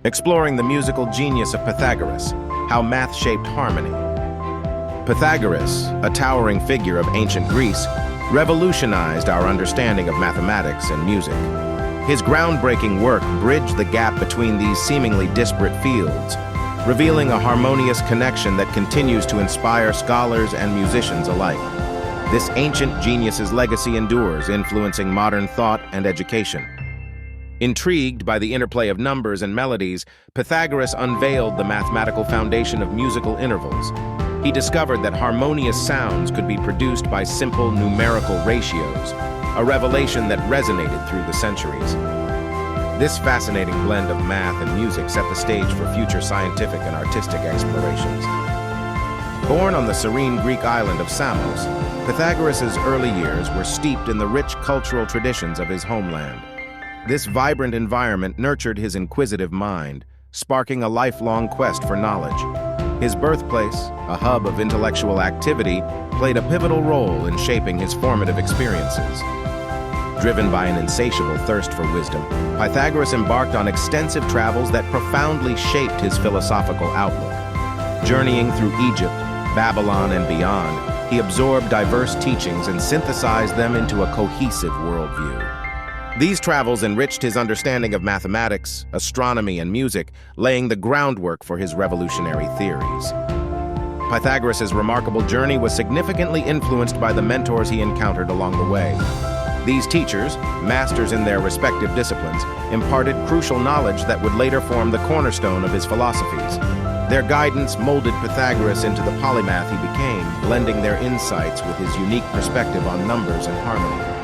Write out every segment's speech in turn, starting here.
exploring the musical genius of Pythagoras, how math shaped harmony. Pythagoras, a towering figure of ancient Greece, revolutionized our understanding of mathematics and music. His groundbreaking work bridged the gap between these seemingly disparate fields, revealing a harmonious connection that continues to inspire scholars and musicians alike. This ancient genius's legacy endures, influencing modern thought and education. Intrigued by the interplay of numbers and melodies, Pythagoras unveiled the mathematical foundation of musical intervals. He discovered that harmonious sounds could be produced by simple numerical ratios, a revelation that resonated through the centuries. This fascinating blend of math and music set the stage for future scientific and artistic explorations. Born on the serene Greek island of Samos, Pythagoras' early years were steeped in the rich cultural traditions of his homeland. This vibrant environment nurtured his inquisitive mind, sparking a lifelong quest for knowledge. His birthplace, a hub of intellectual activity, played a pivotal role in shaping his formative experiences. Driven by an insatiable thirst for wisdom, Pythagoras embarked on extensive travels that profoundly shaped his philosophical outlook. Journeying through Egypt, Babylon, and beyond, he absorbed diverse teachings and synthesized them into a cohesive worldview. These travels enriched his understanding of mathematics, astronomy, and music, laying the groundwork for his revolutionary theories. Pythagoras' remarkable journey was significantly influenced by the mentors he encountered along the way. These teachers, masters in their respective disciplines, imparted crucial knowledge that would later form the cornerstone of his philosophies. Their guidance molded Pythagoras into the polymath he became, blending their insights with his unique perspective on numbers and harmony.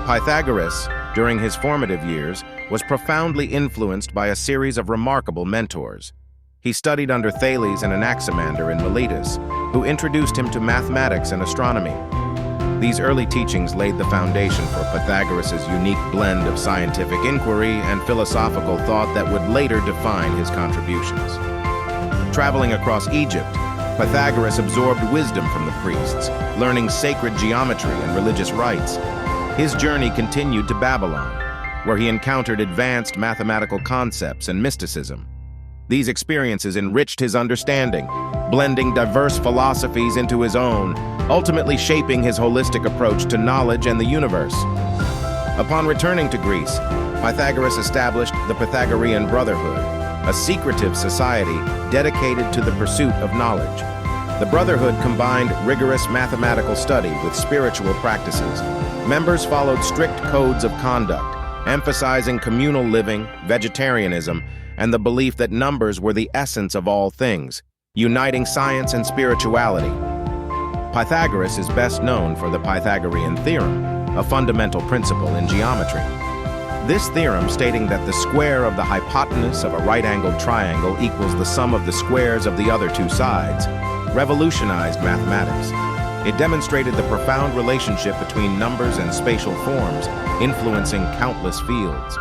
Pythagoras, during his formative years, was profoundly influenced by a series of remarkable mentors. He studied under Thales and Anaximander in Miletus, who introduced him to mathematics and astronomy. These early teachings laid the foundation for Pythagoras' unique blend of scientific inquiry and philosophical thought that would later define his contributions. Traveling across Egypt, Pythagoras absorbed wisdom from the priests, learning sacred geometry and religious rites. His journey continued to Babylon, where he encountered advanced mathematical concepts and mysticism. These experiences enriched his understanding, blending diverse philosophies into his own, ultimately shaping his holistic approach to knowledge and the universe. Upon returning to Greece, Pythagoras established the Pythagorean Brotherhood, a secretive society dedicated to the pursuit of knowledge. The Brotherhood combined rigorous mathematical study with spiritual practices. Members followed strict codes of conduct, emphasizing communal living, vegetarianism, and the belief that numbers were the essence of all things, uniting science and spirituality. Pythagoras is best known for the Pythagorean theorem, a fundamental principle in geometry. This theorem, stating that the square of the hypotenuse of a right-angled triangle equals the sum of the squares of the other two sides, revolutionized mathematics. It demonstrated the profound relationship between numbers and spatial forms, influencing countless fields.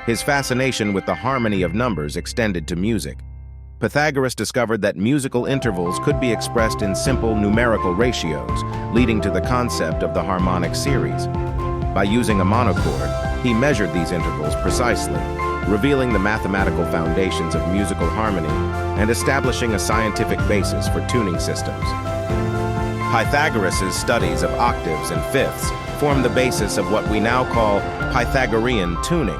His fascination with the harmony of numbers extended to music. Pythagoras discovered that musical intervals could be expressed in simple numerical ratios, leading to the concept of the harmonic series. By using a monochord, he measured these intervals precisely, revealing the mathematical foundations of musical harmony and establishing a scientific basis for tuning systems. Pythagoras' studies of octaves and fifths form the basis of what we now call Pythagorean tuning.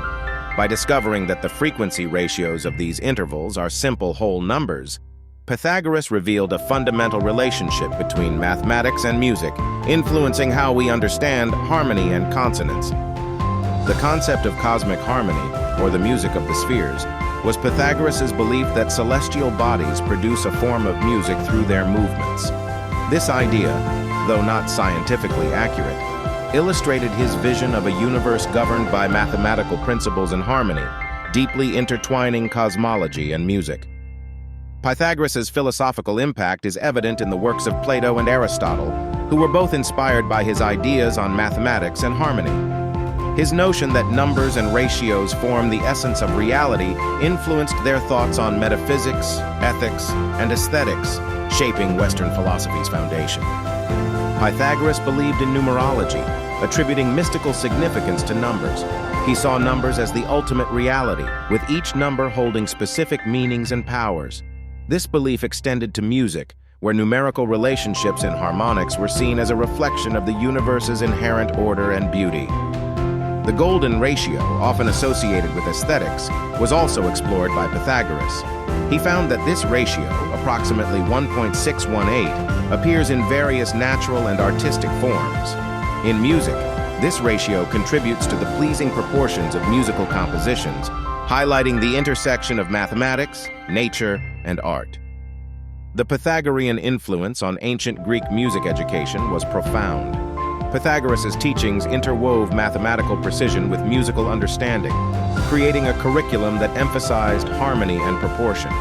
By discovering that the frequency ratios of these intervals are simple whole numbers, Pythagoras revealed a fundamental relationship between mathematics and music, influencing how we understand harmony and consonance. The concept of cosmic harmony, or the music of the spheres, was Pythagoras' belief that celestial bodies produce a form of music through their movements. This idea, though not scientifically accurate, illustrated his vision of a universe governed by mathematical principles and harmony, deeply intertwining cosmology and music. Pythagoras' philosophical impact is evident in the works of Plato and Aristotle, who were both inspired by his ideas on mathematics and harmony. His notion that numbers and ratios form the essence of reality influenced their thoughts on metaphysics, ethics, and aesthetics, shaping Western philosophy's foundation. Pythagoras believed in numerology, attributing mystical significance to numbers. He saw numbers as the ultimate reality, with each number holding specific meanings and powers. This belief extended to music, where numerical relationships in harmonics were seen as a reflection of the universe's inherent order and beauty. The golden ratio, often associated with aesthetics, was also explored by Pythagoras. He found that this ratio, approximately 1.618, appears in various natural and artistic forms. In music, this ratio contributes to the pleasing proportions of musical compositions, highlighting the intersection of mathematics, nature, and art. The Pythagorean influence on ancient Greek music education was profound. Pythagoras' teachings interwove mathematical precision with musical understanding, creating a curriculum that emphasized harmony and proportion.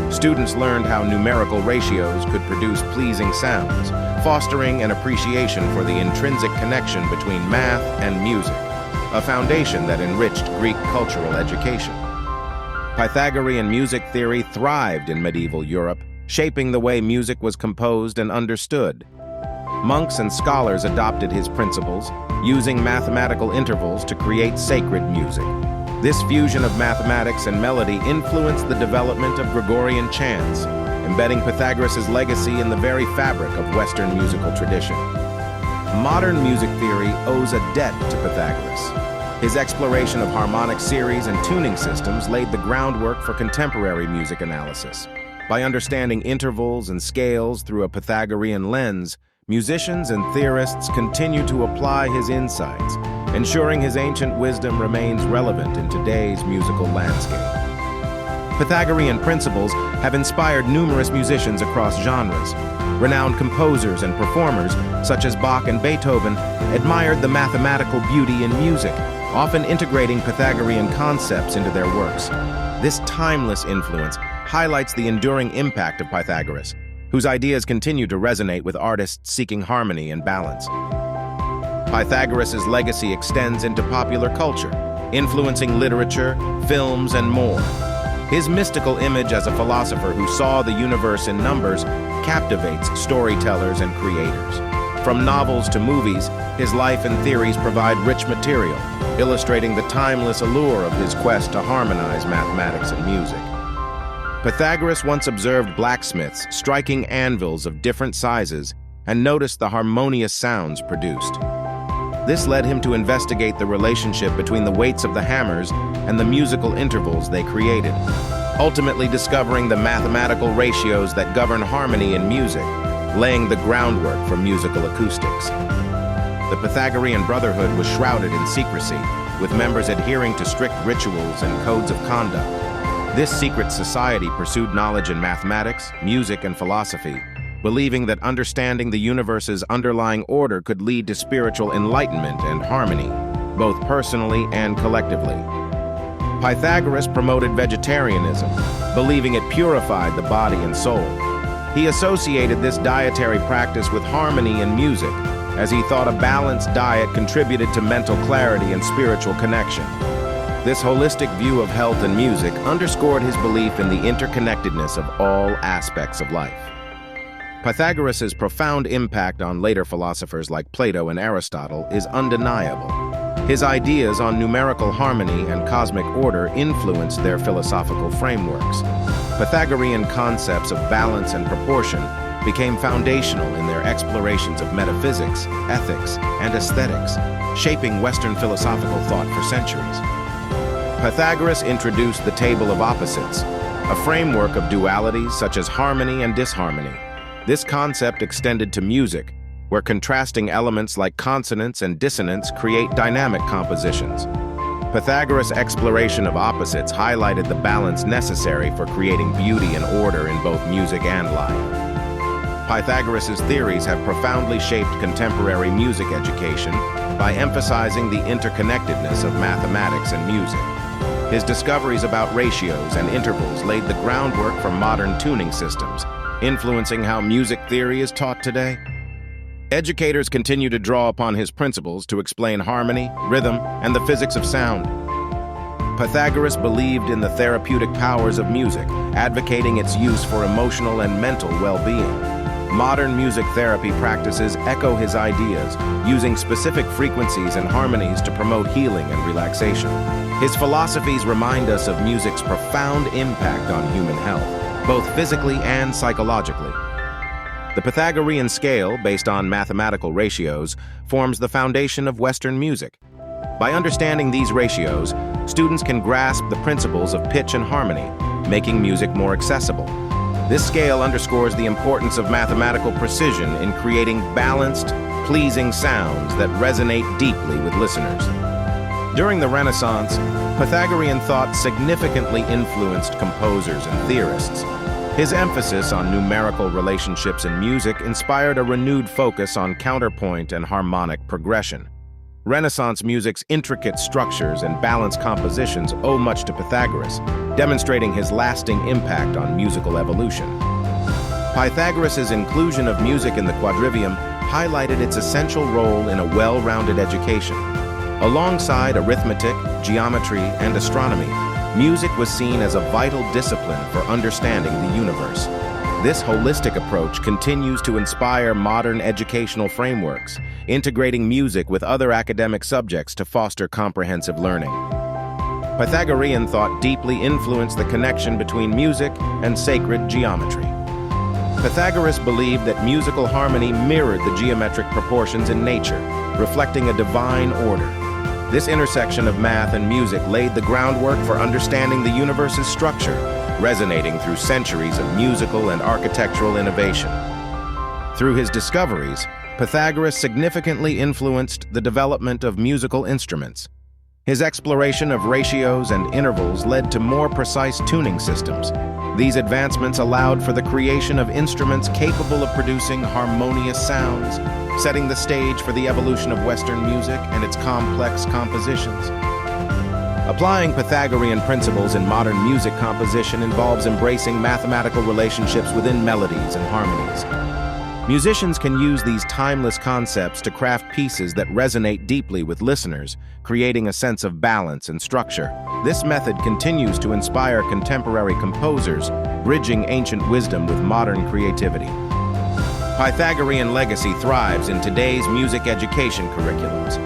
Students learned how numerical ratios could produce pleasing sounds, fostering an appreciation for the intrinsic connection between math and music, a foundation that enriched Greek cultural education. Pythagorean music theory thrived in medieval Europe, shaping the way music was composed and understood. Monks and scholars adopted his principles, using mathematical intervals to create sacred music. This fusion of mathematics and melody influenced the development of Gregorian chants, embedding Pythagoras' legacy in the very fabric of Western musical tradition. Modern music theory owes a debt to Pythagoras. His exploration of harmonic series and tuning systems laid the groundwork for contemporary music analysis. By understanding intervals and scales through a Pythagorean lens, musicians and theorists continue to apply his insights, ensuring his ancient wisdom remains relevant in today's musical landscape. Pythagorean principles have inspired numerous musicians across genres. Renowned composers and performers, such as Bach and Beethoven, admired the mathematical beauty in music, often integrating Pythagorean concepts into their works. This timeless influence highlights the enduring impact of Pythagoras, whose ideas continue to resonate with artists seeking harmony and balance. Pythagoras' legacy extends into popular culture, influencing literature, films, and more. His mystical image as a philosopher who saw the universe in numbers captivates storytellers and creators. From novels to movies, his life and theories provide rich material, illustrating the timeless allure of his quest to harmonize mathematics and music. Pythagoras once observed blacksmiths striking anvils of different sizes and noticed the harmonious sounds produced. This led him to investigate the relationship between the weights of the hammers and the musical intervals they created, ultimately discovering the mathematical ratios that govern harmony in music, laying the groundwork for musical acoustics. The Pythagorean Brotherhood was shrouded in secrecy, with members adhering to strict rituals and codes of conduct. This secret society pursued knowledge in mathematics, music, and philosophy, believing that understanding the universe's underlying order could lead to spiritual enlightenment and harmony, both personally and collectively. Pythagoras promoted vegetarianism, believing it purified the body and soul. He associated this dietary practice with harmony in music, as he thought a balanced diet contributed to mental clarity and spiritual connection. This holistic view of health and music underscored his belief in the interconnectedness of all aspects of life. Pythagoras' profound impact on later philosophers like Plato and Aristotle is undeniable. His ideas on numerical harmony and cosmic order influenced their philosophical frameworks. Pythagorean concepts of balance and proportion became foundational in their explorations of metaphysics, ethics, and aesthetics, shaping Western philosophical thought for centuries. Pythagoras introduced the table of opposites, a framework of dualities such as harmony and disharmony. This concept extended to music, where contrasting elements like consonance and dissonance create dynamic compositions. Pythagoras' exploration of opposites highlighted the balance necessary for creating beauty and order in both music and life. Pythagoras' theories have profoundly shaped contemporary music education by emphasizing the interconnectedness of mathematics and music. His discoveries about ratios and intervals laid the groundwork for modern tuning systems, influencing how music theory is taught today. Educators continue to draw upon his principles to explain harmony, rhythm, and the physics of sound. Pythagoras believed in the therapeutic powers of music, advocating its use for emotional and mental well-being. Modern music therapy practices echo his ideas, using specific frequencies and harmonies to promote healing and relaxation. His philosophies remind us of music's profound impact on human health, both physically and psychologically. The Pythagorean scale, based on mathematical ratios, forms the foundation of Western music. By understanding these ratios, students can grasp the principles of pitch and harmony, making music more accessible. This scale underscores the importance of mathematical precision in creating balanced, pleasing sounds that resonate deeply with listeners. During the Renaissance, Pythagorean thought significantly influenced composers and theorists. His emphasis on numerical relationships in music inspired a renewed focus on counterpoint and harmonic progression. Renaissance music's intricate structures and balanced compositions owe much to Pythagoras, demonstrating his lasting impact on musical evolution. Pythagoras' inclusion of music in the quadrivium highlighted its essential role in a well-rounded education. Alongside arithmetic, geometry, and astronomy, music was seen as a vital discipline for understanding the universe. This holistic approach continues to inspire modern educational frameworks, integrating music with other academic subjects to foster comprehensive learning. Pythagorean thought deeply influenced the connection between music and sacred geometry. Pythagoras believed that musical harmony mirrored the geometric proportions in nature, reflecting a divine order. This intersection of math and music laid the groundwork for understanding the universe's structure, resonating through centuries of musical and architectural innovation. Through his discoveries, Pythagoras significantly influenced the development of musical instruments. His exploration of ratios and intervals led to more precise tuning systems. These advancements allowed for the creation of instruments capable of producing harmonious sounds, setting the stage for the evolution of Western music and its complex compositions. Applying Pythagorean principles in modern music composition involves embracing mathematical relationships within melodies and harmonies. Musicians can use these timeless concepts to craft pieces that resonate deeply with listeners, creating a sense of balance and structure. This method continues to inspire contemporary composers, bridging ancient wisdom with modern creativity. Pythagorean legacy thrives in today's music education curriculums.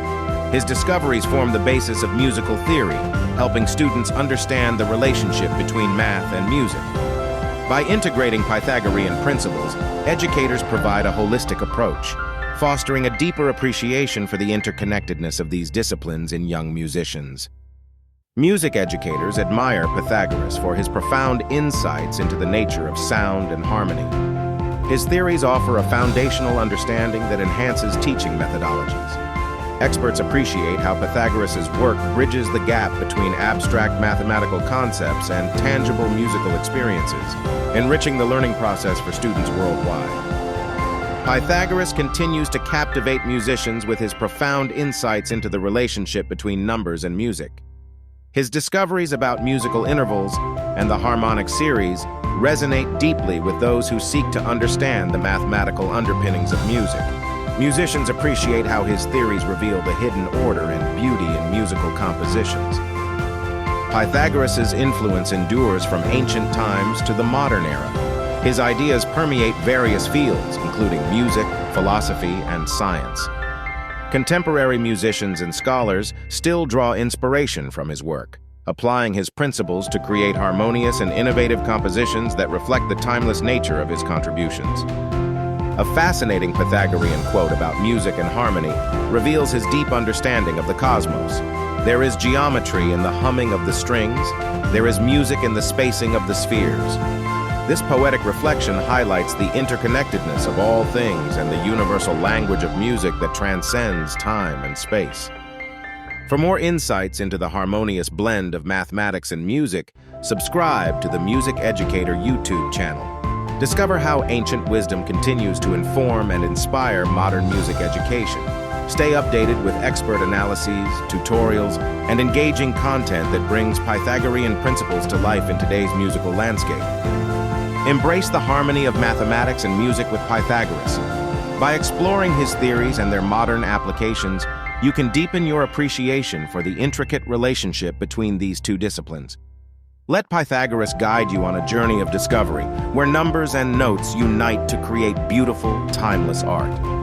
His discoveries form the basis of musical theory, helping students understand the relationship between math and music. By integrating Pythagorean principles, educators provide a holistic approach, fostering a deeper appreciation for the interconnectedness of these disciplines in young musicians. Music educators admire Pythagoras for his profound insights into the nature of sound and harmony. His theories offer a foundational understanding that enhances teaching methodologies. Experts appreciate how Pythagoras' work bridges the gap between abstract mathematical concepts and tangible musical experiences, enriching the learning process for students worldwide. Pythagoras continues to captivate musicians with his profound insights into the relationship between numbers and music. His discoveries about musical intervals and the harmonic series resonate deeply with those who seek to understand the mathematical underpinnings of music. Musicians appreciate how his theories reveal the hidden order and beauty in musical compositions. Pythagoras' influence endures from ancient times to the modern era. His ideas permeate various fields, including music, philosophy, and science. Contemporary musicians and scholars still draw inspiration from his work, applying his principles to create harmonious and innovative compositions that reflect the timeless nature of his contributions. A fascinating Pythagorean quote about music and harmony reveals his deep understanding of the cosmos. There is geometry in the humming of the strings. There is music in the spacing of the spheres. This poetic reflection highlights the interconnectedness of all things and the universal language of music that transcends time and space. For more insights into the harmonious blend of mathematics and music, subscribe to the Music Educator YouTube channel. Discover how ancient wisdom continues to inform and inspire modern music education. Stay updated with expert analyses, tutorials, and engaging content that brings Pythagorean principles to life in today's musical landscape. Embrace the harmony of mathematics and music with Pythagoras. By exploring his theories and their modern applications, you can deepen your appreciation for the intricate relationship between these two disciplines. Let Pythagoras guide you on a journey of discovery, where numbers and notes unite to create beautiful, timeless art.